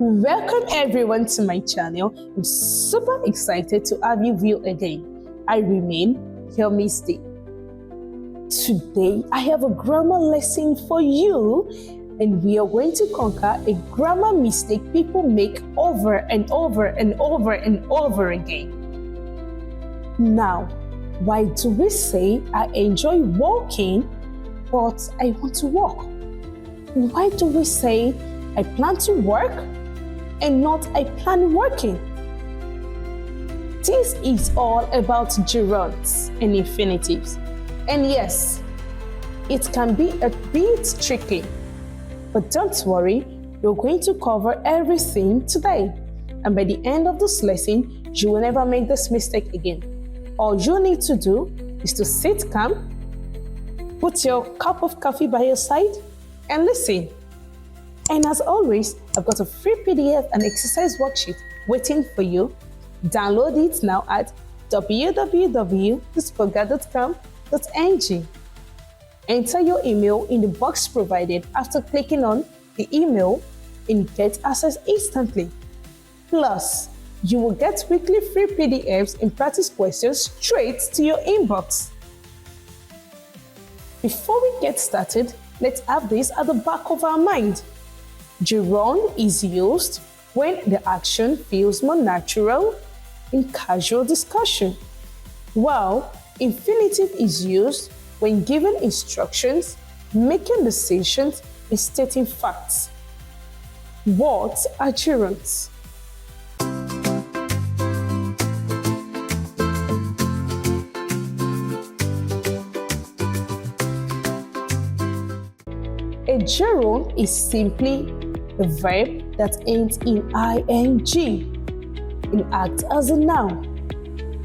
Welcome everyone to my channel. I'm super excited to have you view again. I remain your Miss D. Today I have a grammar lesson for you, and we are going to conquer a grammar mistake people make over and over and over and over again. Now, why do we say I enjoy walking but I want to walk? Why do we say I plan to work and not I plan working? This is all about gerunds and infinitives. And yes, it can be a bit tricky, but don't worry, we're going to cover everything today. And by the end of this lesson, you will never make this mistake again. All you need to do is to sit calm, put your cup of coffee by your side, and listen. And as always, I've got a free PDF and exercise worksheet waiting for you. Download it now at www.spoga.com.ng. Enter your email in the box provided after clicking on the email and get access instantly. Plus, you will get weekly free PDFs and practice questions straight to your inbox. Before we get started, let's have this at the back of our mind. Gerund is used when the action feels more natural in casual discussion, while infinitive is used when given instructions, making decisions, and stating facts. What are gerunds? A gerund is simply a verb that ends in ing and acts as a noun.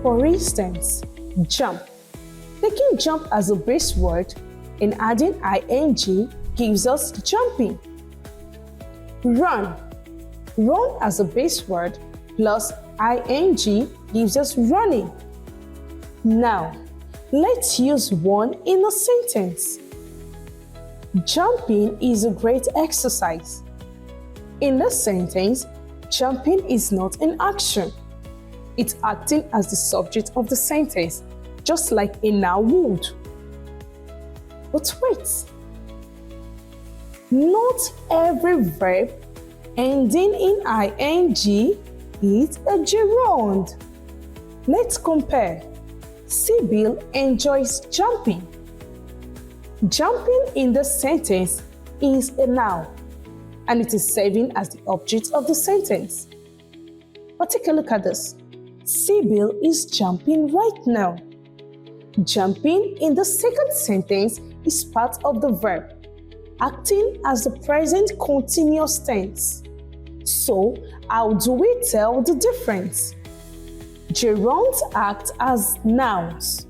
For instance, jump. Taking jump as a base word and adding ing gives us jumping. Run. Run as a base word plus ing gives us running. Now, let's use one in a sentence. Jumping is a great exercise. In this sentence, jumping is not an action. It's acting as the subject of the sentence, just like a noun would. But wait, not every verb ending in ing is a gerund. Let's compare. Sibyl enjoys jumping. Jumping in the sentence is a noun, and it is serving as the object of the sentence. But take a look at this. Sibyl is jumping right now. Jumping in the second sentence is part of the verb, acting as the present continuous tense. So, how do we tell the difference? Gerunds act as nouns.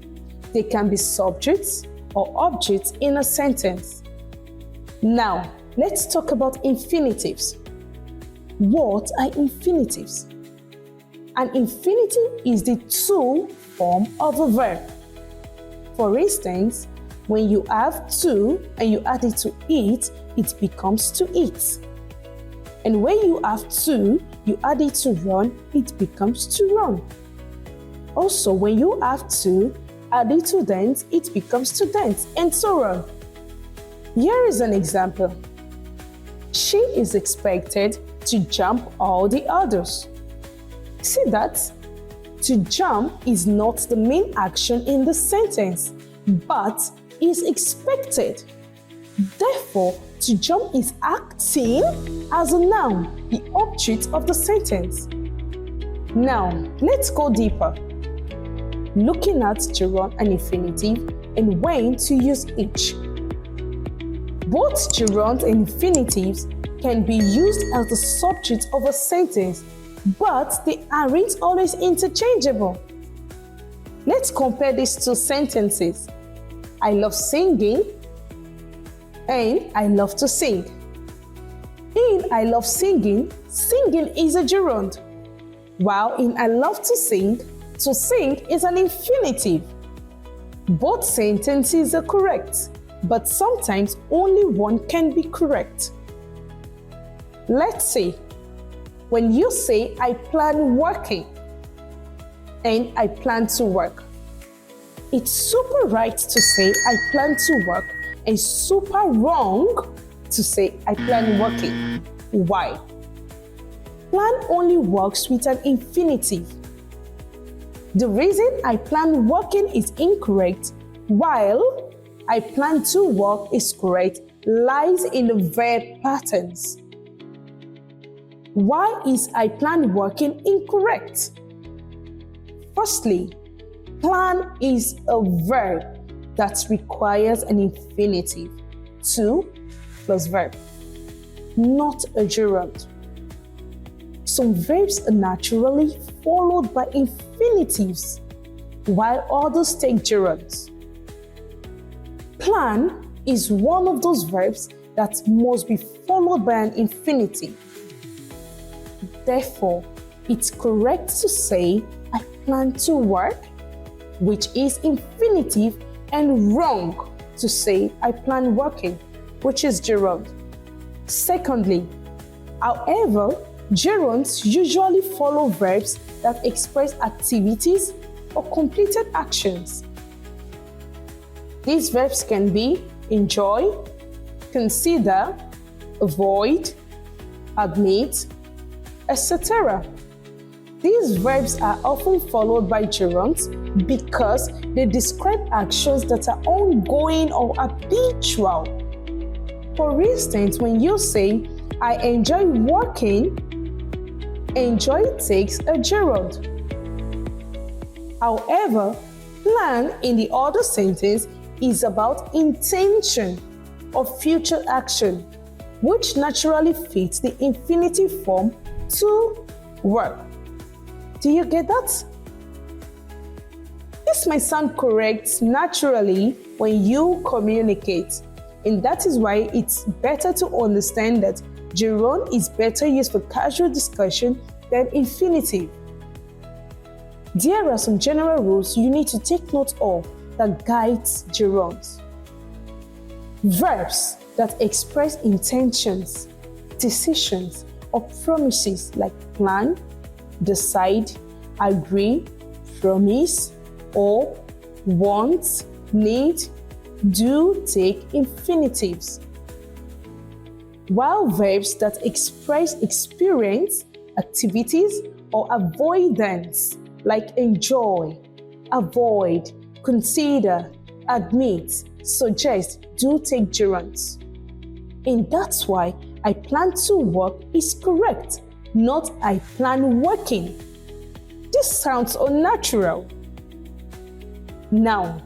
They can be subjects or objects in a sentence. Now, let's talk about infinitives. What are infinitives? An infinitive is the to form of a verb. For instance, when you have to and you add it to eat, it becomes to eat. And when you have to, you add it to run, it becomes to run. Also, when you have to add it to dance, it becomes to dance, and so on. Here is an example. She is expected to jump all the others. See that? To jump is not the main action in the sentence, but is expected. Therefore, to jump is acting as a noun, the object of the sentence. Now, let's go deeper, looking at gerund and infinitive and when to use each. Both gerunds and infinitives can be used as the subject of a sentence, but they aren't always interchangeable. Let's compare these two sentences. I love singing and I love to sing. In I love singing, singing is a gerund, while in I love to sing is an infinitive. Both sentences are correct, but sometimes only one can be correct. Let's say, when you say, I plan working and I plan to work. It's super right to say, I plan to work, and super wrong to say, I plan working. Why? Plan only works with an infinitive. The reason I plan working is incorrect, while I plan to work is correct, lies in the verb patterns. Why is I plan working incorrect? Firstly, plan is a verb that requires an infinitive, to plus verb, not a gerund. Some verbs are naturally followed by infinitives, while others take gerunds. Plan is one of those verbs that must be followed by an infinitive. Therefore, it's correct to say, I plan to work, which is infinitive, and wrong to say, I plan working, which is gerund. Secondly, however, gerunds usually follow verbs that express activities or completed actions. These verbs can be enjoy, consider, avoid, admit, etc. These verbs are often followed by gerunds because they describe actions that are ongoing or habitual. For instance, when you say, I enjoy working, enjoy takes a gerund. However, plan in the other sentence is about intention of future action, which naturally fits the infinitive form to work. Do you get that? This might sound correct naturally when you communicate, and that is why it's better to understand that gerund is better used for casual discussion than infinitive. There are some general rules you need to take note of that guides gerunds. Verbs that express intentions, decisions, or promises like plan, decide, agree, promise, or want, need, do take infinitives. While verbs that express experience, activities, or avoidance like enjoy, avoid, consider, admit, suggest do take gerunds. And that's why I plan to work is correct, not I plan working. This sounds unnatural. Now,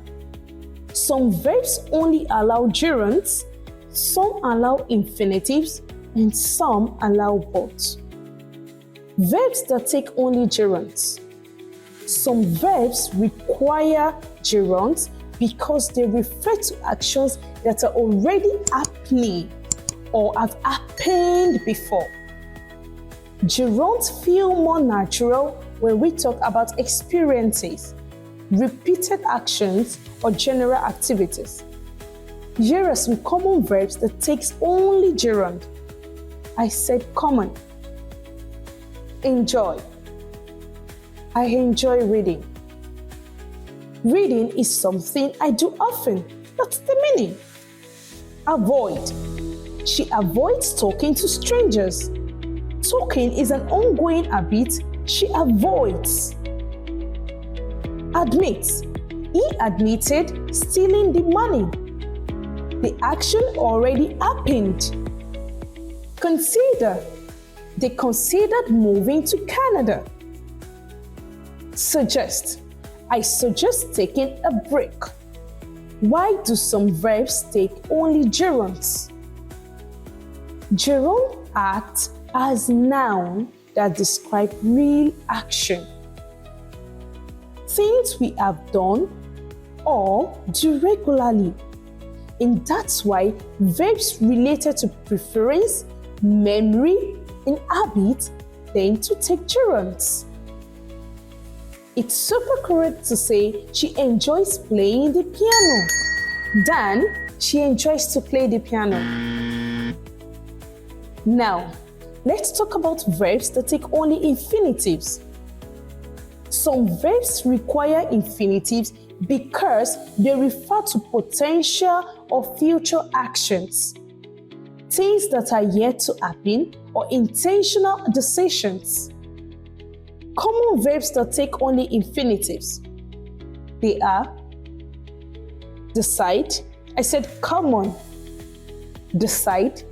some verbs only allow gerunds, some allow infinitives, and some allow both. Verbs that take only gerunds. Some verbs require gerunds because they refer to actions that are already happening or have happened before. Gerunds feel more natural when we talk about experiences, repeated actions, or general activities. Here are some common verbs that takes only gerund. I said common. Enjoy. I enjoy reading. Reading is something I do often. That's the meaning. Avoid. She avoids talking to strangers. Talking is an ongoing habit she avoids. Admit. He admitted stealing the money. The action already happened. Consider. They considered moving to Canada. Suggest. I suggest taking a break. Why do some verbs take only gerunds? Gerund act as noun that describe real action. Things we have done or do regularly. And that's why verbs related to preference, memory, and habit tend to take gerunds. It's super correct to say she enjoys playing the piano than she enjoys to play the piano. Now, Let's talk about verbs that take only infinitives. Some verbs require infinitives because they refer to potential or future actions, things that are yet to happen, or intentional decisions. Common verbs that take only infinitives. They are decide. I said common. Decide.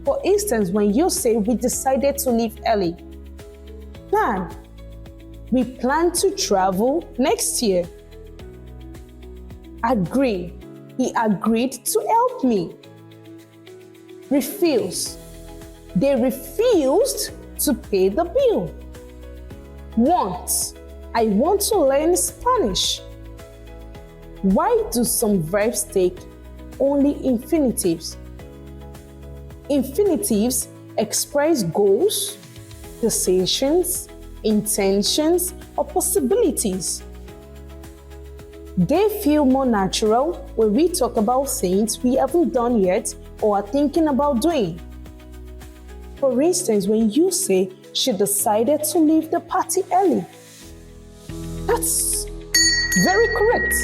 For instance, when you say we decided to leave early. Plan. We plan to travel next year. Agree. He agreed to help me. Refuse. They refused to pay the bill. Want. I want to learn Spanish. Why do some verbs take only infinitives? Infinitives express goals, decisions, intentions, or possibilities. They feel more natural when we talk about things we haven't done yet or are thinking about doing. For instance, when you say she decided to leave the party early. That's very correct.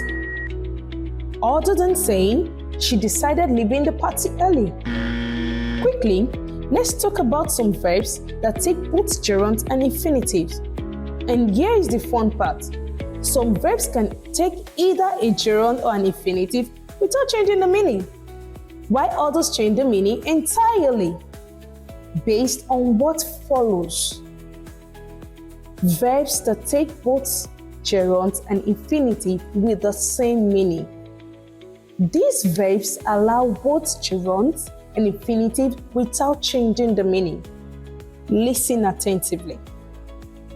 Other than saying she decided leaving the party early. Quickly, let's talk about some verbs that take both gerunds and infinitives. And here is the fun part. Some verbs can take either a gerund or an infinitive without changing the meaning, while others change the meaning entirely based on what follows. Verbs that take both gerunds and infinitive with the same meaning. These verbs allow both gerunds and infinitive without changing the meaning. Listen attentively.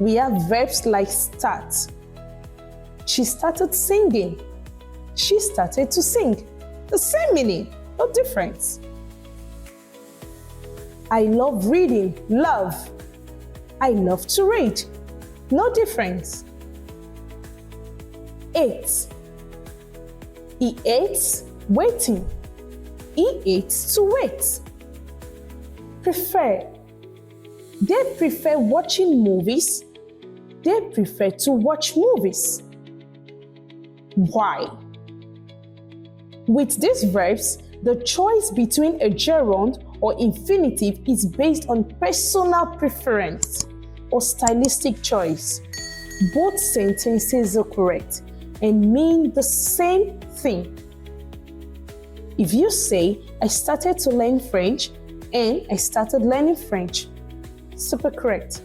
We have verbs like start. She started singing. She started to sing. The same meaning, no difference. I love reading. Love. I love to read. No difference. Ate. He ate waiting. He ate to wait. Prefer. They prefer watching movies. They prefer to watch movies. Why? With these verbs, the choice between a gerund or infinitive is based on personal preference or stylistic choice. Both sentences are correct and mean the same thing. If you say, I started to learn French and I started learning French, super correct.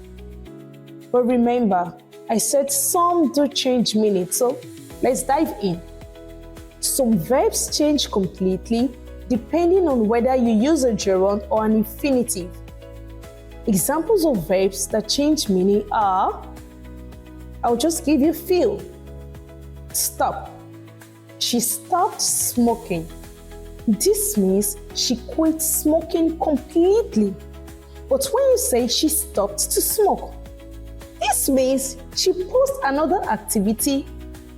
But remember, I said some do change meaning, so let's dive in. Some verbs change completely depending on whether you use a gerund or an infinitive. Examples of verbs that change meaning are, I'll just give you a few. Stop. She stopped smoking. This means she quit smoking completely. But when you say she stopped to smoke, this means she paused another activity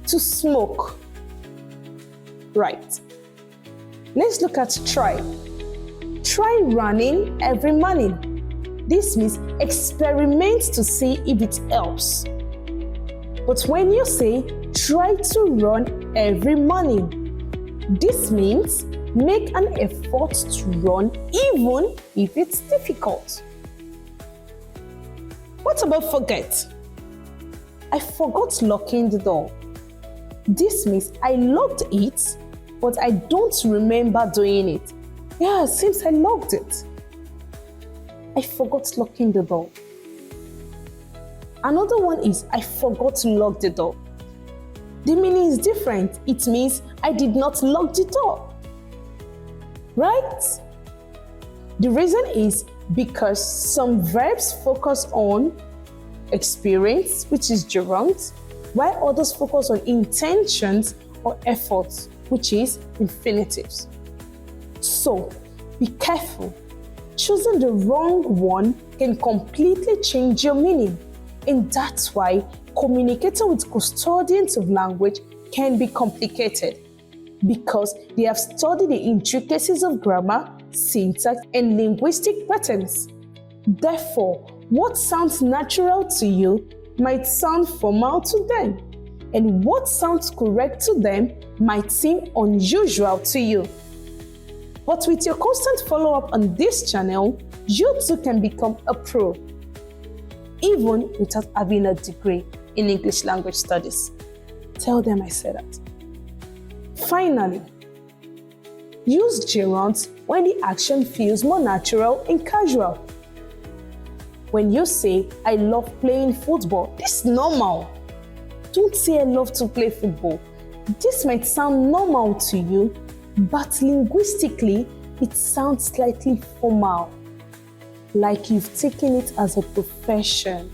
to smoke. Right. Let's look at try. Try running every morning. This means experiment to see if it helps. But when you say try to run every morning, this means make an effort to run even if it's difficult. What about forget? I forgot locking the door. This means I locked it, but I don't remember doing it. Yeah, it seems I locked it. I forgot locking the door. Another one is I forgot to lock the door. The meaning is different. It means I did not lock the door. Right? The reason is because some verbs focus on experience, which is gerunds, while others focus on intentions or efforts, which is infinitives. So, be careful. Choosing the wrong one can completely change your meaning. And that's why communicating with custodians of language can be complicated, because they have studied the intricacies of grammar, syntax, and linguistic patterns. Therefore, what sounds natural to you might sound formal to them, and what sounds correct to them might seem unusual to you. But with your constant follow-up on this channel, you too can become a pro, even without having a degree in English language studies. Tell them I said that. Finally, use gerunds when the action feels more natural and casual. When you say, I love playing football, this is normal. Don't say I love to play football. This might sound normal to you, but linguistically, it sounds slightly formal, like you've taken it as a profession.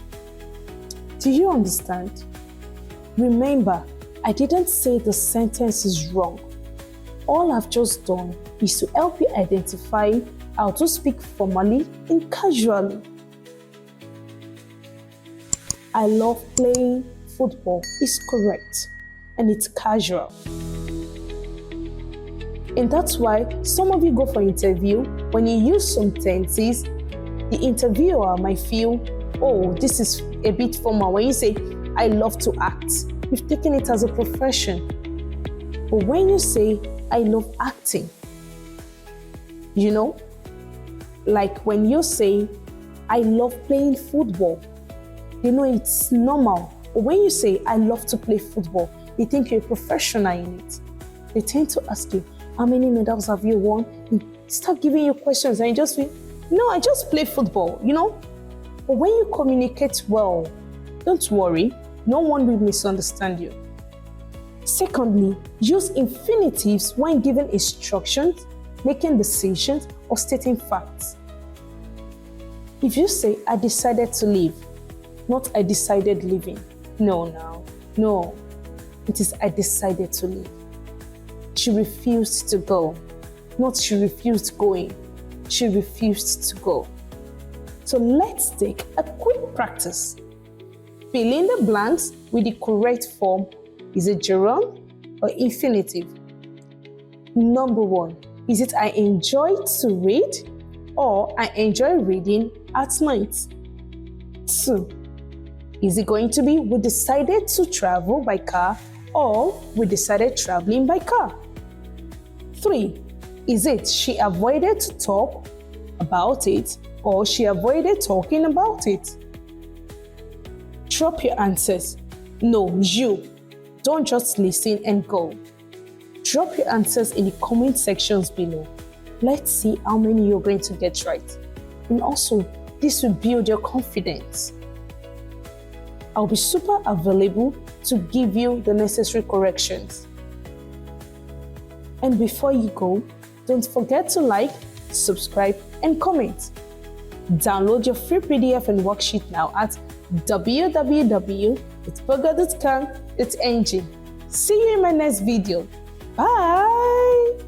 Do you understand? Remember, I didn't say the sentence is wrong. All I've just done is to help you identify how to speak formally and casually. I love playing football is correct, and it's casual. And that's why some of you go for interview, when you use some tenses, the interviewer might feel, oh, this is a bit formal. When you say, I love to act, you've taken it as a profession. But when you say, I love acting, like when you say, I love playing football, it's normal. But when you say, I love to play football, they think you're a professional in it. They tend to ask you, how many medals have you won? They start giving you questions and you just feel, no, I just play football, But when you communicate well, don't worry, no one will misunderstand you. Secondly, use infinitives when giving instructions, making decisions, or stating facts. If you say, I decided to leave, not I decided leaving. No. It is I decided to leave. She refused to go, not she refused going. She refused to go. So let's take a quick practice. Fill in the blanks with the correct form. Is it gerund or infinitive? Number 1, is it I enjoy to read or I enjoy reading at night? 2, is it going to be we decided to travel by car or we decided traveling by car? 3, is it she avoided to talk about it or she avoided talking about it? Drop your answers. No, you. Don't just listen and go. Drop your answers in the comment sections below. Let's see how many you're going to get right. And also, this will build your confidence. I'll be super available to give you the necessary corrections. And before you go, don't forget to like, subscribe, and comment. Download your free PDF and worksheet now at www.burger.com.ng. See you in my next video. Bye!